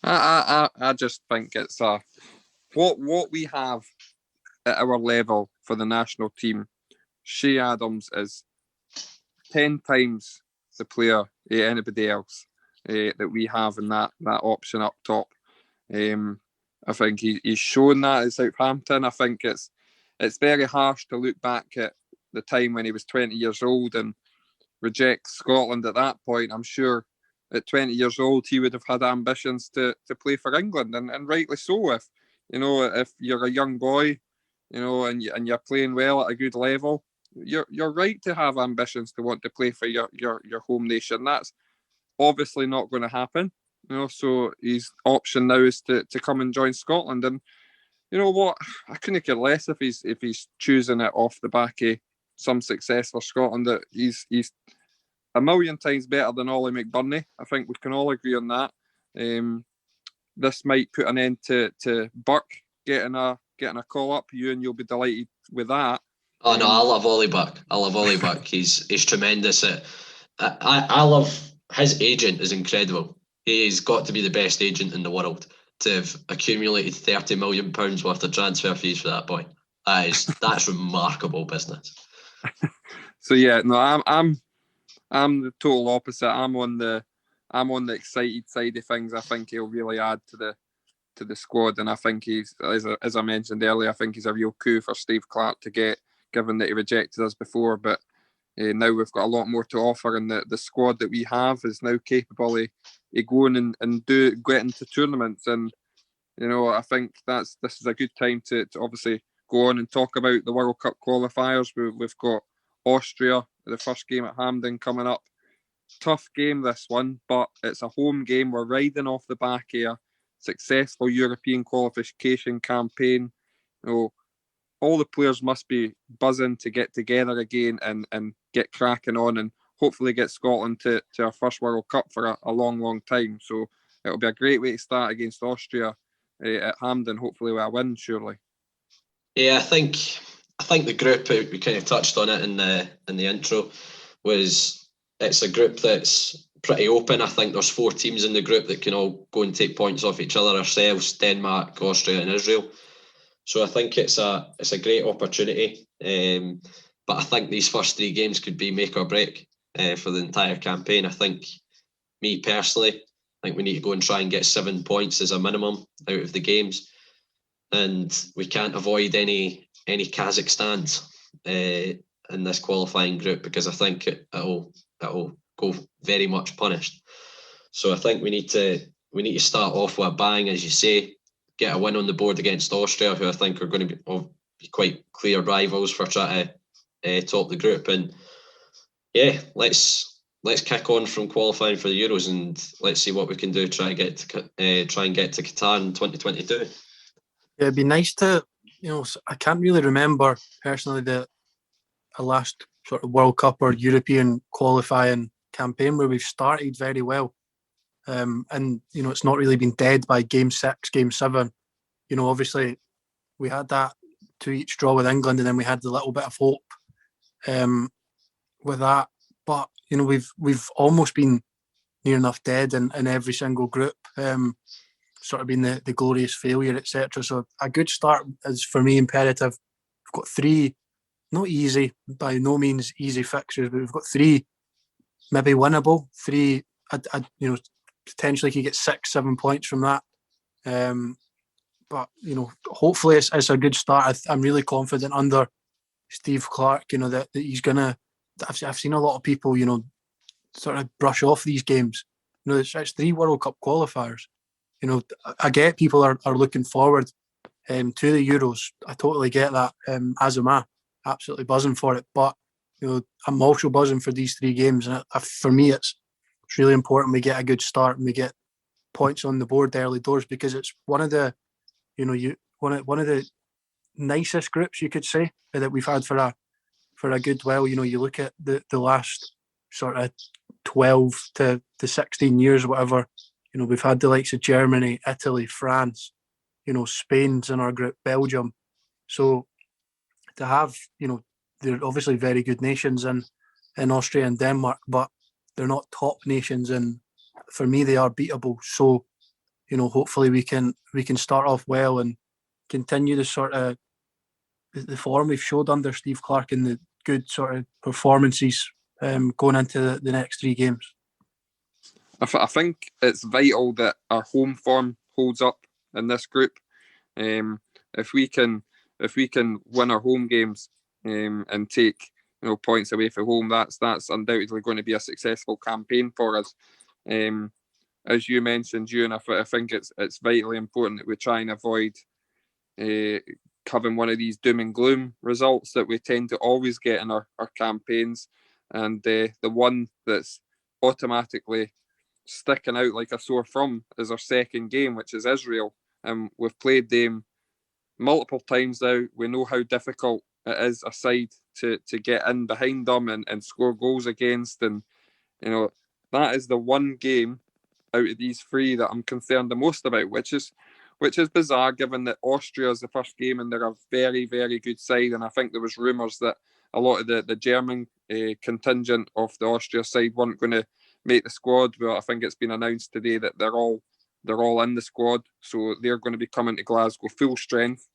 I just think it's what we have at our level for the national team. Shea Adams is 10 times the player anybody else that we have in that option up top. I think he's shown that at Southampton. I think it's very harsh to look back at the time when he was 20 years old and reject Scotland at that point. I'm sure at 20 years old he would have had ambitions to play for England, and rightly so. If you're a young boy, and you're playing well at a good level, you're right to have ambitions to want to play for your home nation. That's obviously not going to happen. So his option now is to come and join Scotland. And you know what? I couldn't care less if he's choosing it off the back of some success for Scotland. That he's a million times better than Ollie McBurney. I think we can all agree on that. This might put an end to Burke getting a call up. You'll be delighted with that. Oh no, I love Ollie Buck. He's tremendous at. I love his agent. Is incredible. He's got to be the best agent in the world to have accumulated £30 million worth of transfer fees for that boy. That's remarkable business. So yeah, no, I'm the total opposite. I'm on the excited side of things. I think he'll really add to the squad, and I think he's, as I mentioned earlier, I think he's a real coup for Steve Clarke to get, given that he rejected us before. But now we've got a lot more to offer, and the squad that we have is now capable of going and get into tournaments. And I think this is a good time to obviously go on and talk about the World Cup qualifiers. We've got Austria, the first game at Hampden coming up. Tough game, this one, but it's a home game. We're riding off the back of a successful European qualification campaign. all the players must be buzzing to get together again and get cracking on and hopefully get Scotland to our first World Cup for a long, long time. So it'll be a great way to start against Austria at Hampden, hopefully with a win, surely. Yeah, I think the group, we kind of touched on it in the intro, it's a group that's pretty open. I think there's 4 teams in the group that can all go and take points off each other, ourselves, Denmark, Austria and Israel. So I think it's a great opportunity. But I think these first 3 games could be make or break for the entire campaign. I think, me personally, I think we need to go and try and get 7 points as a minimum out of the games. And we can't avoid any Kazakhstans in this qualifying group, because I think it'll go very much punished. So I think we need to start off with a bang, as you say, get a win on the board against Austria, who I think are going to be quite clear rivals for trying to top the group. And yeah, let's kick on from qualifying for the Euros, and let's see what we can do. Try and get to Qatar in 2022. Yeah, it'd be nice to, I can't really remember personally the last sort of World Cup or European qualifying campaign where we've started very well. And it's not really been dead by game 6, game 7. Obviously we had that 2-2 draw with England, and then we had the little bit of hope with that. But we've almost been near enough dead in every single group. Sort of been the glorious failure, etc. So a good start is for me imperative. We've got 3, not easy, by no means easy fixtures, but we've got 3 maybe winnable. 3, potentially could get 6-7 points from that. But hopefully it's a good start. I'm really confident under Steve Clarke. That he's gonna. I've seen a lot of people, sort of brush off these games. It's 3 World Cup qualifiers. I get people are looking forward to the Euros. I totally get that. As am I, absolutely buzzing for it. But I'm also buzzing for these 3 games. And for me, it's really important we get a good start and we get points on the board early doors, because it's one of the, one of the nicest groups, you could say, that we've had for a good while. You look at the last sort of 12 to 16 years, whatever. We've had the likes of Germany, Italy, France, Spain's in our group, Belgium. So to have, they're obviously very good nations in Austria and Denmark, but they're not top nations, and for me they are beatable. So, hopefully we can start off well and continue the sort of the form we've showed under Steve Clarke and the good sort of performances going into the next 3 games. I think it's vital that our home form holds up in this group. If we can win our home games and take points away from home, that's undoubtedly going to be a successful campaign for us. As you mentioned, Ewan, I think it's vitally important that we try and avoid having one of these doom and gloom results that we tend to always get in our campaigns. And the one that's automatically sticking out like a sore thumb is our second game, which is Israel. And we've played them multiple times now. We know how difficult it is a side to get in behind them and score goals against. And, that is the one game out of these 3 that I'm concerned the most about, which is bizarre given that Austria is the first game and they're a very, very good side. And I think there was rumours that a lot of the German contingent of the Austria side weren't going to make the squad. Well, I think it's been announced today that they're all in the squad, so they're going to be coming to Glasgow full strength.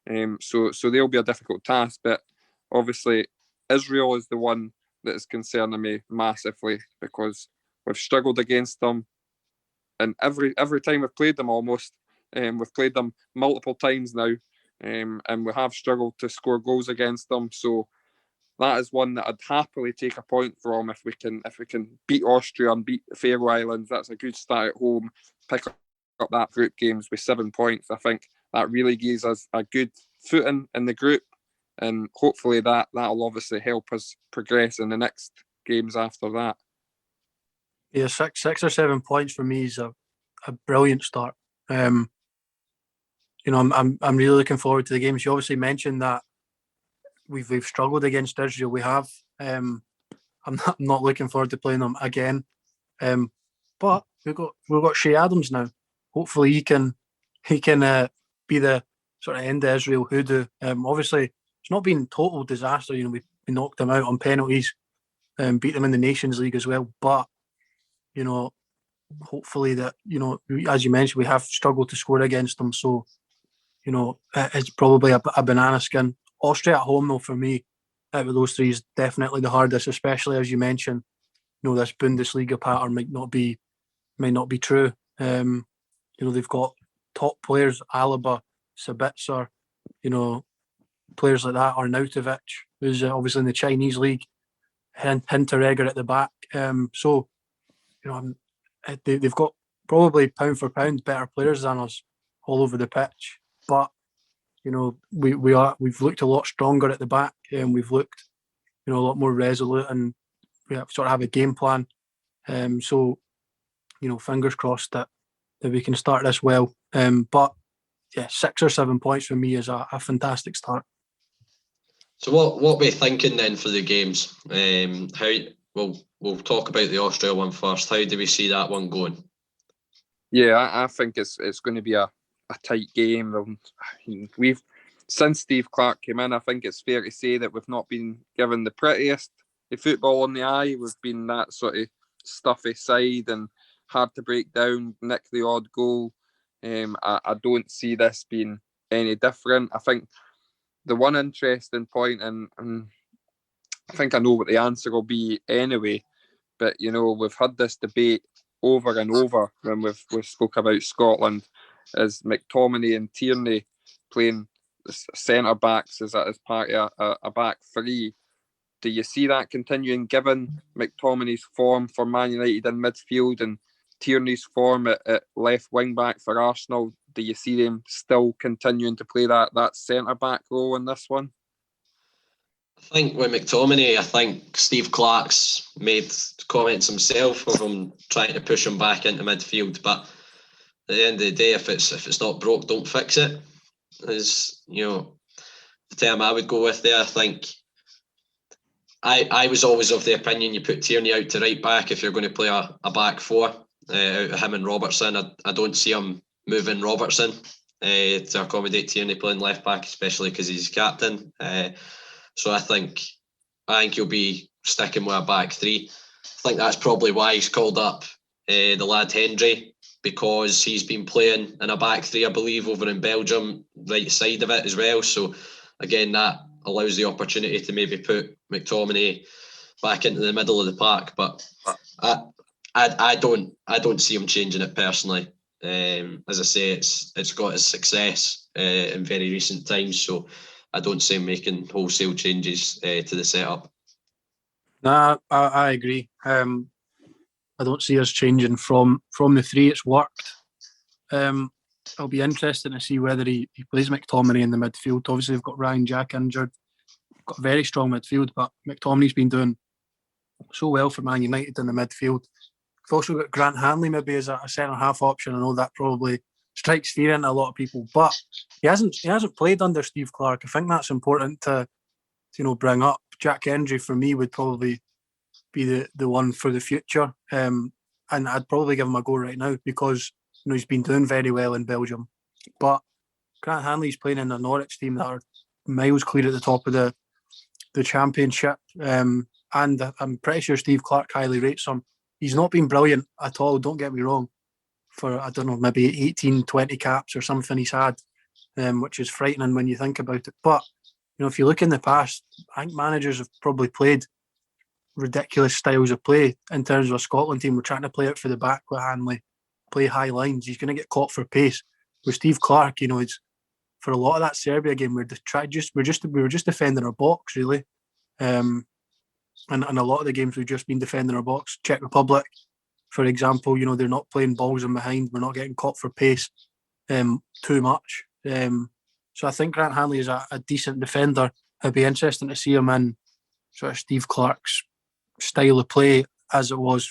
So they'll be a difficult task. But obviously, Israel is the one that is concerning me massively, because we've struggled against them, and every time we've played them almost. We've played them multiple times now, and we have struggled to score goals against them. So that is one that I'd happily take a point from if we can beat Austria and beat the Faroe Islands. That's a good start at home. Pick up that group games with 7 points. I think that really gives us a good footing in the group, and hopefully that'll obviously help us progress in the next games after that. Yeah, 6 or 7 points for me is a brilliant start. I'm really looking forward to the games. You obviously mentioned that we've struggled against Israel. We have. I'm not looking forward to playing them again. But we've got Shea Adams now. Hopefully he can be the sort of end of Israel hoodoo. Obviously it's not been total disaster. We knocked them out on penalties, beat them in the Nations League as well. But hopefully that as you mentioned, we have struggled to score against them. So it's probably a banana skin. Austria at home though, for me, out of those three, is definitely the hardest, especially as you mentioned. This Bundesliga pattern might not be true. They've got top players, Alaba, Sabitzer, players like that, Arnautovic, who's obviously in the Chinese league, Hinteregger at the back. They've got probably pound for pound better players than us all over the pitch. But we've looked a lot stronger at the back, and we've looked a lot more resolute, and we sort of have a game plan. Fingers crossed that we can start this well. But yeah, 6 or 7 points for me is a fantastic start. So what we're thinking then for the games? How we'll talk about the Austria one first. How do we see that one going? Yeah, I think it's going to be a tight game. We've since Steve Clarke came in, I think it's fair to say that we've not been given the prettiest football on the eye. We've been that sort of stuffy side and hard to break down, nick the odd goal. I don't see this being any different. I think the one interesting point, and I think I know what the answer will be anyway, but we've had this debate over and over when we've spoke about Scotland, is McTominay and Tierney playing centre backs as part of a back three. Do you see that continuing, given McTominay's form for Man United in midfield and Tierney's form at left wing back for Arsenal? Do you see them still continuing to play that centre back role in this one? I think with McTominay, I think Steve Clarke's made comments himself of him trying to push him back into midfield. But at the end of the day, if it's not broke, don't fix it. Is the term I would go with there. I think I was always of the opinion you put Tierney out to right back if you're going to play a back four out of him and Robertson. I don't see him moving Robertson to accommodate Tierney playing left back, especially because he's captain. So I think he'll be sticking with a back three. I think that's probably why he's called up the lad Hendry, because he's been playing in a back three, I believe, over in Belgium, right side of it as well. So again, that allows the opportunity to maybe put McTominay back into the middle of the pack. But I don't see him changing it personally. As I say, it's got its success in very recent times, so I don't see him making wholesale changes to the setup. Nah, I agree. I don't see us changing from the three. It's worked. It'll be interesting to see whether he plays McTominay in the midfield. Obviously, we've got Ryan Jack injured. We've got a very strong midfield, but McTominay's been doing so well for Man United in the midfield. We've also got Grant Hanley maybe as a centre-half option. I know that probably strikes fear into a lot of people, but he hasn't played under Steve Clarke. I think that's important to bring up. Jack Hendry for me would probably be the one for the future, and I'd probably give him a go right now because he's been doing very well in Belgium. But Grant Hanley's playing in a Norwich team that are miles clear at the top of the championship, and I'm pretty sure Steve Clarke highly rates him. He's not been brilliant at all, don't get me wrong, for I don't know, maybe 18, 20 caps or something he's had, which is frightening when you think about it. But if you look in the past, I think managers have probably played ridiculous styles of play in terms of a Scotland team. We're trying to play it for the back with Hanley, play high lines. He's going to get caught for pace. With Steve Clarke, it's for a lot of that Serbia game, we were just defending our box really, and a lot of the games we've just been defending our box. Czech Republic, for example, they're not playing balls in behind. We're not getting caught for pace too much. So I think Grant Hanley is a decent defender. It'd be interesting to see him in sort of Steve Clarke's style of play as it was,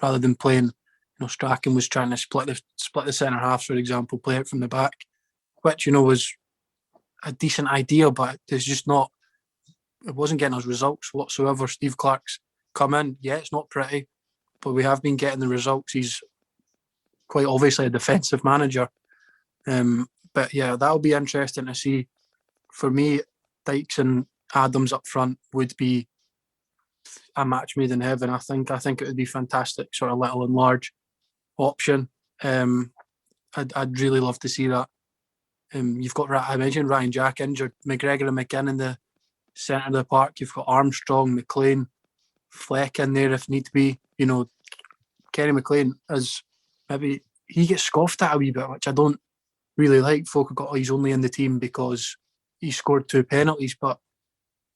rather than playing. Strachan was trying to split the centre half, for example, play it from the back, which was a decent idea, but there's just not it wasn't getting us results whatsoever. Steve Clark's come in. Yeah, it's not pretty, but we have been getting the results. He's quite obviously a defensive manager. But yeah, that'll be interesting to see. For me, Dykes and Adams up front would be a match made in heaven. I think it would be fantastic, sort of little and large option. I'd really love to see that. You've got, I mentioned Ryan Jack injured, McGregor and McGinn in the centre of the park. You've got Armstrong, McLean, Fleck in there if need be. You know, Kenny McLean is maybe he gets scoffed at a wee bit, which I don't really like. Folk have got he's only in the team because he scored 2 penalties, but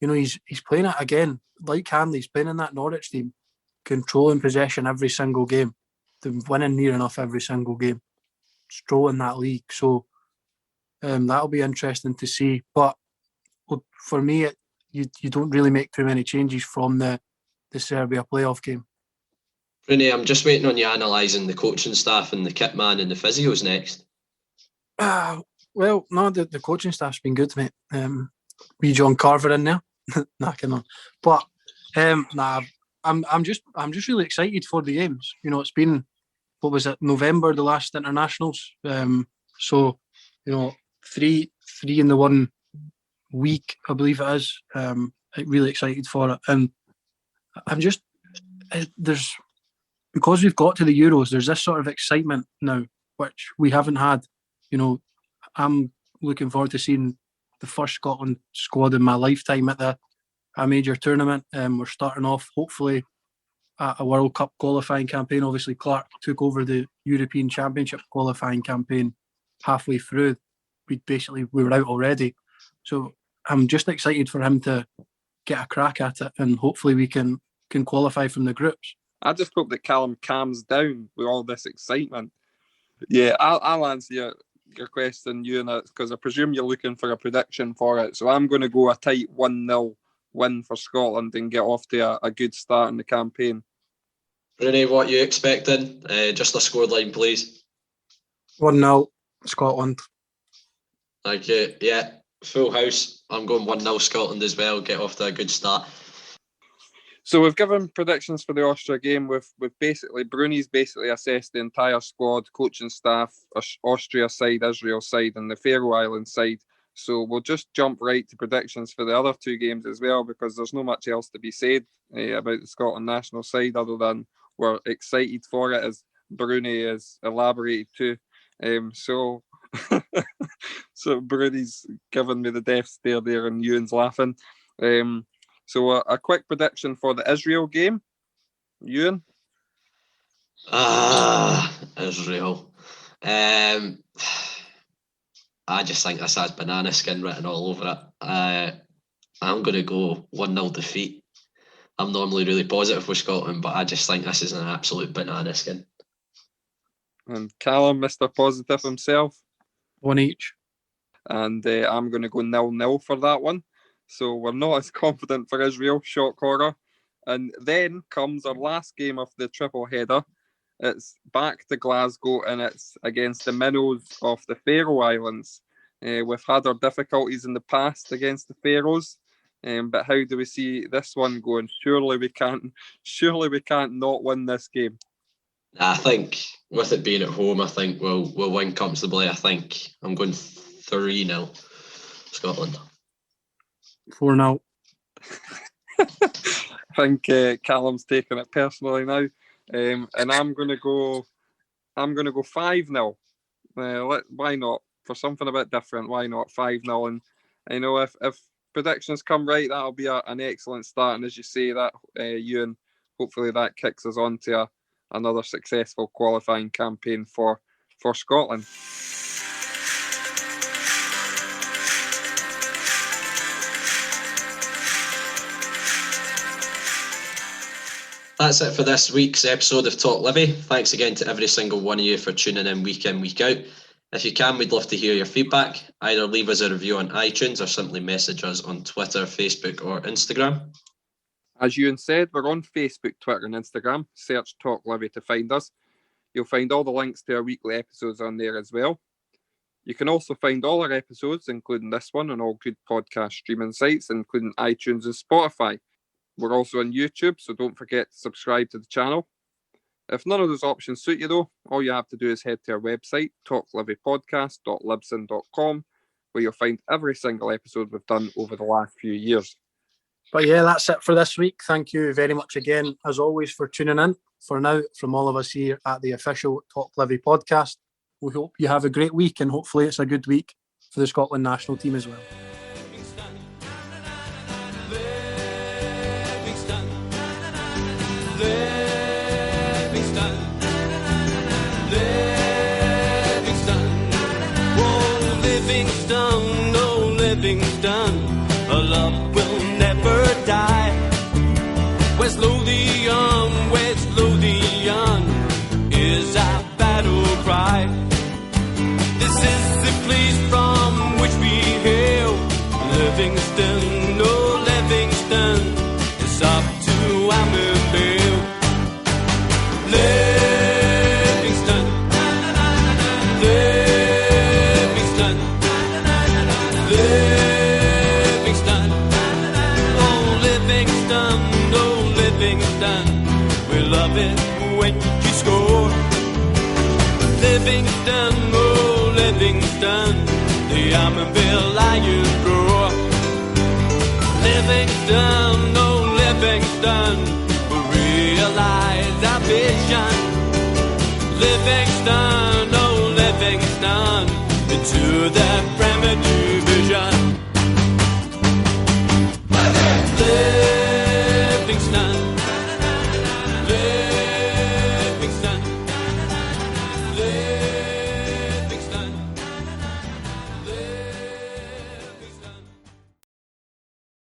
you know he's playing it again like Hanley. He's playing in that Norwich team, controlling possession every single game, winning near enough every single game, strolling that league. So that'll be interesting to see. But for me, you don't really make too many changes from the Serbia playoff game. Rooney, I'm just waiting on you analysing the coaching staff and the kit man and the physios next. Well, no, the coaching staff's been good, mate. Wee John Carver in there, knocking on. But I'm just really excited for the games. You know, it's been, what was it, November, the last internationals. So you know, three in the 1 week, I believe it is. I'm really excited for it, and I'm just there's, because we've got to the Euros, there's this sort of excitement now which we haven't had. You know, I'm looking forward to seeing the first Scotland squad in my lifetime at a major tournament. We're starting off hopefully at a World Cup qualifying campaign. Obviously, Clark took over the European Championship qualifying campaign halfway through. We were out already, so I'm just excited for him to get a crack at it, and hopefully we can qualify from the groups. I just hope that Callum calms down with all this excitement. Yeah, I'll answer your question, Ewan, because I presume you're looking for a prediction for it. So I'm going to go a tight 1-0 win for Scotland and get off to a good start in the campaign. Rooney, what are you expecting? Just a scoreline, please. 1-0 Scotland. Thank you. Yeah, full house. I'm going 1-0 Scotland as well. Get off to a good start. So we've given predictions for the Austria game. We've Bruni's basically assessed the entire squad, coaching staff, Austria side, Isreal side, and the Faroe Islands side. So we'll just jump right to predictions for the other 2 games as well, because there's not much else to be said about the Scotland national side other than we're excited for it, as Bruni has elaborated too. So Bruni's given me the death stare there, and Ewan's laughing. So a quick prediction for the Israel game, Ewan. Israel. I just think this has banana skin written all over it. I'm going to go 1-0 defeat. I'm normally really positive with Scotland, but I just think this is an absolute banana skin. And Callum, Mr. Positive himself. 1 each. And I'm going to go 0-0 for that one. So we're not as confident for Israel, shock horror. And then comes our last game of the triple header. It's back to Glasgow, and it's against the minnows of the Faroe Islands. We've had our difficulties in the past against the Faroes, but how do we see this one going? Surely we can't not win this game. I think with it being at home, I think we'll win comfortably. I think I'm going 3-0 Scotland. 4-0. I think Callum's taking it personally now, and I'm going to go 5-0. Why not? For something a bit different, why not 5-0? And I know if predictions come right, that'll be an excellent start. And as you say that, Ewan, hopefully that kicks us on to another successful qualifying campaign for Scotland. That's it for this week's episode of TalkLivi. Thanks again to every single one of you for tuning in, week out. If you can, we'd love to hear your feedback. Either leave us a review on iTunes or simply message us on Twitter, Facebook or Instagram. As Ewan said, we're on Facebook, Twitter and Instagram. Search TalkLivi to find us. You'll find all the links to our weekly episodes on there as well. You can also find all our episodes, including this one, on all good podcast streaming sites, including iTunes and Spotify. We're also on YouTube, so don't forget to subscribe to the channel. If none of those options suit you, though, all you have to do is head to our website, talklivipodcast.libsyn.com, where you'll find every single episode we've done over the last few years. But yeah, that's it for this week. Thank you very much again, as always, for tuning in. For now, from all of us here at the official TalkLivi podcast, we hope you have a great week, and hopefully it's a good week for the Scotland national team as well. Love will never die. West Lothian, West Lothian is our battle cry. This is the place from which we hail. Livingston, oh Livingston, it's up to Ambervale. Livingston, Livingston, Livingston, oh Livingston, oh Livingston, we love it when you score. Livingston, oh Livingston, the Ambervale Lions roar. Livingston, oh Livingston, we realize our vision. Livingston, oh Livingston, into the Premier